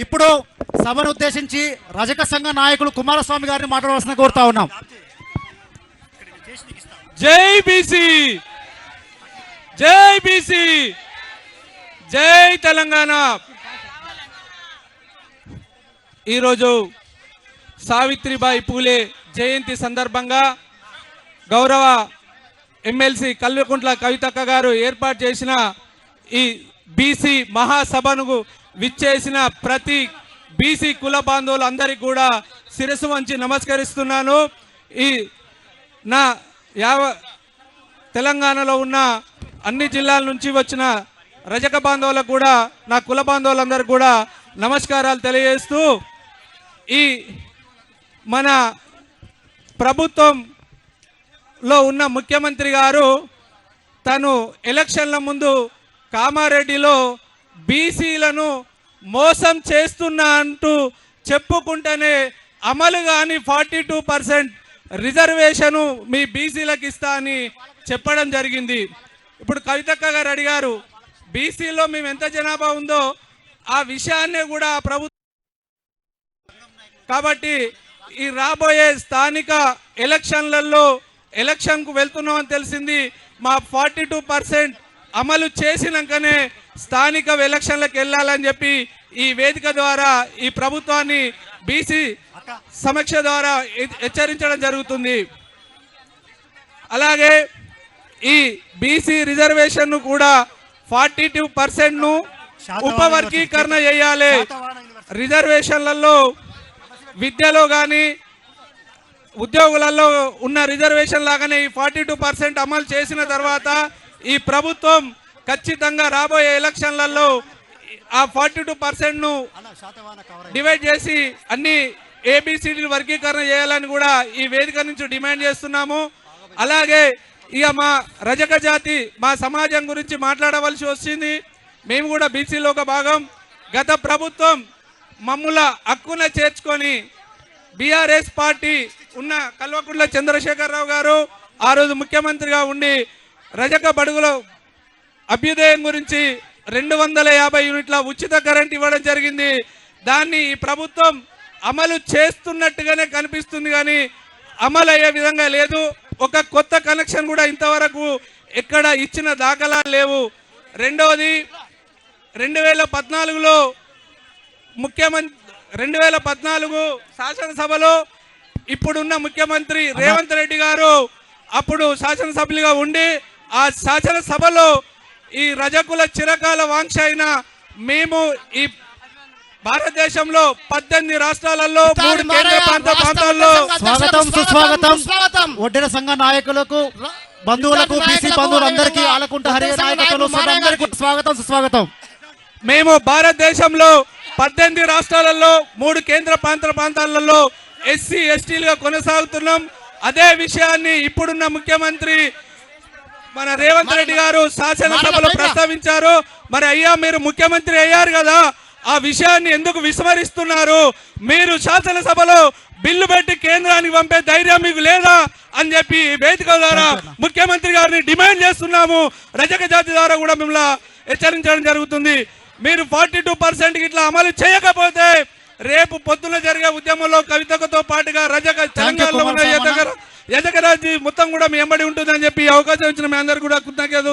ఇప్పుడు సభను ఉద్దేశించి రజక సంఘ నాయకులు కుమారస్వామి గారిని మాట్లాడవలసిన కోరుతా ఉన్నాం. జై బీసీ, జై బీసీ, జై తెలంగాణ. ఈరోజు సావిత్రిబాయి పూలే జయంతి సందర్భంగా గౌరవ ఎమ్మెల్సీ కల్వకుంట్ల కవితక్క గారు ఏర్పాటు చేసిన ఈ బీసీ మహాసభను విచ్చేసిన ప్రతి బీసీ కుల బాంధవులందరికీ కూడా శిరస్సు వంచి నమస్కరిస్తున్నాను. ఈ నా తెలంగాణలో ఉన్న అన్ని జిల్లాల నుంచి వచ్చిన రజక బాంధవులకు కూడా, నా కుల బాంధవులందరికీ కూడా నమస్కారాలు తెలియజేస్తూ, ఈ మన ప్రభుత్వంలో ఉన్న ముఖ్యమంత్రి గారు తను ఎలక్షన్ల ముందు కామారెడ్డిలో బీసీలను మోసం చేస్తున్నా అంటూ చెప్పుకుంటేనే అమలు కాని 42% రిజర్వేషను మీ బీసీలకు ఇస్తా అని చెప్పడం జరిగింది. ఇప్పుడు కవితక్క గారు అడిగారు, బీసీలో మేము ఎంత జనాభా ఉందో ఆ విషయాన్ని కూడా ప్రభుత్వం. కాబట్టి ఈ రాబోయే స్థానిక ఎలక్షన్లలో ఎలక్షన్కు వెళ్తున్నామని తెలిసింది. మా 42% అమలు చేసినాకనే స్థానిక ఎలక్షన్లకు వెళ్ళాలని చెప్పి ఈ వేదిక ద్వారా ఈ ప్రభుత్వాన్ని బీసీ సమీక్ష ద్వారా హెచ్చరించడం జరుగుతుంది. అలాగే ఈ బీసీ రిజర్వేషన్ కూడా 42%ను ఉపవర్గీకరణ చేయాలి. రిజర్వేషన్లలో విద్యలో కానీ ఉద్యోగులలో ఉన్న రిజర్వేషన్ లాగానే ఈ 42% అమలు చేసిన తర్వాత ఈ ప్రభుత్వం ఖచ్చితంగా రాబోయే ఎలక్షన్లలో ఆ 42%ను డివైడ్ చేసి అన్ని ఏబిసిడీలు వర్గీకరణ చేయాలని కూడా ఈ వేదిక నుంచి డిమాండ్ చేస్తున్నాము. అలాగే ఇక మా రజక జాతి, మా సమాజం గురించి మాట్లాడవలసి వచ్చింది. మేము కూడా బీసీలో ఒక భాగం. గత ప్రభుత్వం మమ్ముల హక్కున చేర్చుకొని బీఆర్ఎస్ పార్టీ ఉన్న కల్వకుంట్ల చంద్రశేఖరరావు గారు ఆ రోజు ముఖ్యమంత్రిగా ఉండి రజక బడుగుల అభ్యుదయం గురించి 250 యూనిట్ల ఉచిత కరెంట్ ఇవ్వడం జరిగింది. దాన్ని ఈ ప్రభుత్వం అమలు చేస్తున్నట్టుగానే కనిపిస్తుంది, కానీ అమలు అయ్యే విధంగా లేదు. ఒక కొత్త కనెక్షన్ కూడా ఇంతవరకు ఎక్కడ ఇచ్చిన దాఖలాలు లేవు. రెండవది, 2014లో 2014 శాసనసభలో ఇప్పుడున్న ముఖ్యమంత్రి రేవంత్ రెడ్డి గారు అప్పుడు శాసనసభ్యులుగా ఉండి ఆ శాసనసభలో ఈ రజకుల చిరకాల వాంఛ అయిన మేము ఈ భారతదేశంలో 18 రాష్ట్రాలలో 3 కేంద్ర ప్రాంతాల్లో స్వాగతం, సుస్వాగతం. ఒడ్డెర సంఘ నాయకులకు, బంధువులకు, బీసీ బంధువులందరికీ, ఆలకుంట హరి నాయకులకు స్వాగతం, సుస్వాగతం. మేము భారతదేశంలో 18 రాష్ట్రాలలో 3 కేంద్ర ప్రాంతాలలో ఎస్సీ ఎస్టీలుగా కొనసాగుతున్నాం. అదే విషయాన్ని ఇప్పుడున్న ముఖ్యమంత్రి మన రేవంత్ రెడ్డి గారు శాసనసభలో ప్రస్తావించారు. మరి అయ్యా, మీరు ముఖ్యమంత్రి అయ్యారు కదా, ఆ విషయాన్ని ఎందుకు విస్మరిస్తున్నారు? మీరు శాసనసభలో బిల్లు పెట్టి కేంద్రానికి పంపే ధైర్యం మీకు లేదా అని చెప్పి వేదిక ద్వారా ముఖ్యమంత్రి గారిని డిమాండ్ చేస్తున్నాము. రజక జాతి ద్వారా కూడా మిమ్మల్ని హెచ్చరించడం జరుగుతుంది. మీరు 42% ఇట్లా అమలు చేయకపోతే రేపు పొద్దున జరిగే ఉద్యమంలో కవితతో పాటుగా రజక తెలంగాణలో ఉన్న యజకరాజు మొత్తం కూడా మీ ఎంబడి ఉంటుందని చెప్పి అవకాశం ఇచ్చిన మీ అందరు కూడా కృతజ్ఞతలు.